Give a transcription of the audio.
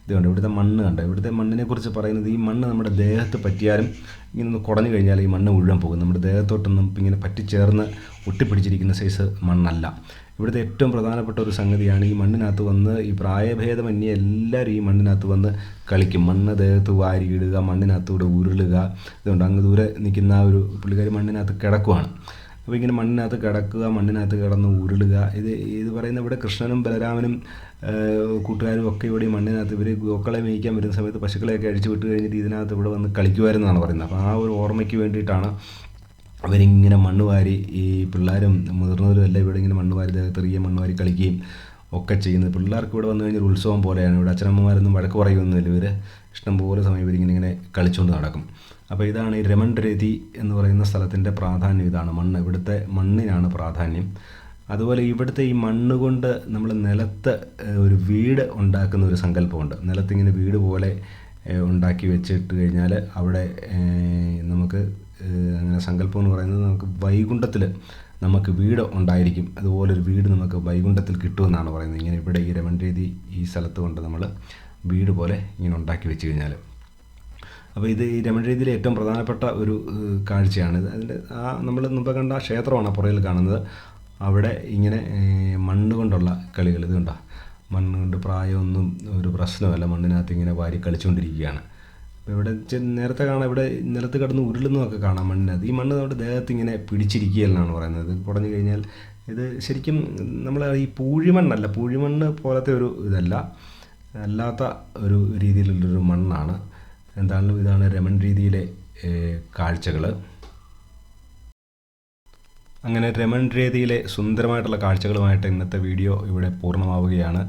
ഇതുകൊണ്ട് ഇവിടുത്തെ മണ്ണ് കണ്ടോ, ഇവിടുത്തെ മണ്ണിനെക്കുറിച്ച് പറയുന്നത് ഈ മണ്ണ് നമ്മുടെ ദേഹത്ത് പറ്റിയാലും ഇങ്ങനെ ഒന്ന് കുടഞ്ഞു കഴിഞ്ഞാൽ ഈ മണ്ണ് മുഴുവൻ പോകും. നമ്മുടെ ദേഹത്തോട്ടൊന്നും ഇങ്ങനെ പറ്റിച്ചേർന്ന് ഒട്ടിപ്പിടിച്ചിരിക്കുന്ന സൈസ് മണ്ണല്ല. ഇവിടുത്തെ ഏറ്റവും പ്രധാനപ്പെട്ട ഒരു സംഗതിയാണ് ഈ മണ്ണിനകത്ത് വന്ന് ഈ പ്രായഭേദമന്യേ എല്ലാവരും ഈ മണ്ണിനകത്ത് വന്ന് കളിക്കും. മണ്ണ് ദേഹത്ത് വാരിയിടുക, മണ്ണിനകത്തൂടെ ഉരുളുക. ഇതുകൊണ്ട് അങ്ങ് ദൂരെ നിൽക്കുന്ന ആ ഒരു പുള്ളിക്കാരി മണ്ണിനകത്ത് കിടക്കുവാണ്. അപ്പോൾ ഇങ്ങനെ മണ്ണിനകത്ത് കിടക്കുക, മണ്ണിനകത്ത് കിടന്ന് ഉരുളുക. ഇത് പറയുന്ന ഇവിടെ കൃഷ്ണനും ബലരാമനും കൂട്ടുകാരും ഒക്കെ ഇവിടെ ഈ മണ്ണിനകത്ത് ഇവർ ഗോക്കളെ മേയ്ക്കാൻ വരുന്ന സമയത്ത് പശുക്കളെയൊക്കെ അഴിച്ചു വിട്ട് കഴിഞ്ഞിട്ട് ഇതിനകത്ത് ഇവിടെ വന്ന് കളിക്കുമായിരുന്നാണ് പറയുന്നത്. അപ്പോൾ ആ ഒരു ഓർമ്മയ്ക്ക് വേണ്ടിയിട്ടാണ് അവരിങ്ങനെ മണ്ണ് വാരി, ഈ പിള്ളേരും മുതിർന്നവരും എല്ലാം ഇവിടെ ഇങ്ങനെ മണ്ണ് വാരി ദേഹത്തെറിയ മണ്ണ് വാരി കളിക്കുകയും ഒക്കെ ചെയ്യുന്നത്. പിള്ളേർക്ക് ഇവിടെ വന്നു കഴിഞ്ഞാൽ ഉത്സവം പോലെയാണ്. ഇവിടെ അച്ഛനമ്മമാരൊന്നും വഴക്ക് പറയുമൊന്നുമില്ല. ഇവർ ഇഷ്ടംപോലെ സമയം ഇവരിങ്ങനെ കളിച്ചുകൊണ്ട് നടക്കും. അപ്പോൾ ഇതാണ് ഈ രമൺരേതി എന്ന് പറയുന്ന സ്ഥലത്തിൻ്റെ പ്രാധാന്യം. ഇതാണ് മണ്ണ്, ഇവിടുത്തെ മണ്ണിനാണ് പ്രാധാന്യം. അതുപോലെ ഇവിടുത്തെ ഈ മണ്ണ് കൊണ്ട് നമ്മൾ നിലത്ത് ഒരു വീട് ഉണ്ടാക്കുന്ന ഒരു സങ്കല്പമുണ്ട്. നിലത്തിങ്ങനെ വീട് പോലെ ഉണ്ടാക്കി വെച്ചിട്ട് കഴിഞ്ഞാൽ അവിടെ നമുക്ക് അങ്ങനെ സങ്കല്പം എന്ന് പറയുന്നത് നമുക്ക് വൈകുണ്ഠത്തിൽ നമുക്ക് വീട് ഉണ്ടായിരിക്കും. അതുപോലൊരു വീട് നമുക്ക് വൈകുണ്ഠത്തിൽ കിട്ടുമെന്നാണ് പറയുന്നത്. ഇങ്ങനെ ഇവിടെ ഈ രമൺരേതി ഈ സ്ഥലത്ത് കൊണ്ട് നമ്മൾ വീട് പോലെ ഇങ്ങനെ ഉണ്ടാക്കി വെച്ച് കഴിഞ്ഞാൽ. അപ്പോൾ ഇത് ഈ രമൺരേതിയിലെ ഏറ്റവും പ്രധാനപ്പെട്ട ഒരു കാഴ്ചയാണ്. അതിൻ്റെ നമ്മൾ മുമ്പ് കണ്ട ക്ഷേത്രമാണ് പുറകിൽ കാണുന്നത്. അവിടെ ഇങ്ങനെ മണ്ണ് കൊണ്ടുള്ള കളികൾ. ഇത് കണ്ടോ, മണ്ണ് കൊണ്ട് പ്രായമൊന്നും ഒരു പ്രശ്നമല്ല, മണ്ണിനകത്ത് ഇങ്ങനെ വാരി കളിച്ചുകൊണ്ടിരിക്കുകയാണ്. അപ്പോൾ ഇവിടെ നേരത്തെ കാണാം, ഇവിടെ നിലത്ത് കിടന്ന് ഉരുളുന്നതൊക്കെ കാണാം മണ്ണിനകത്ത്. ഈ മണ്ണ് നമ്മുടെ ദേഹത്ത് ഇങ്ങനെ പിടിച്ചിരിക്കുകയെന്നാണ് പറയുന്നത്. കുടഞ്ഞു കഴിഞ്ഞാൽ ഇത് ശരിക്കും നമ്മൾ ഈ പൂഴിമണ്ണല്ല, പൂഴിമണ്ണ് പോലത്തെ ഒരു ഇതല്ല, അല്ലാത്ത ഒരു രീതിയിലുള്ളൊരു മണ്ണാണ്. എന്തായാലും ഇതാണ് രമൺരേതിയിലെ കാഴ്ചകൾ. അങ്ങനെ രമൺരേതിയിലെ സുന്ദരമായിട്ടുള്ള കാഴ്ചകളുമായിട്ട് ഇന്നത്തെ വീഡിയോ ഇവിടെ പൂർണ്ണമാവുകയാണ്.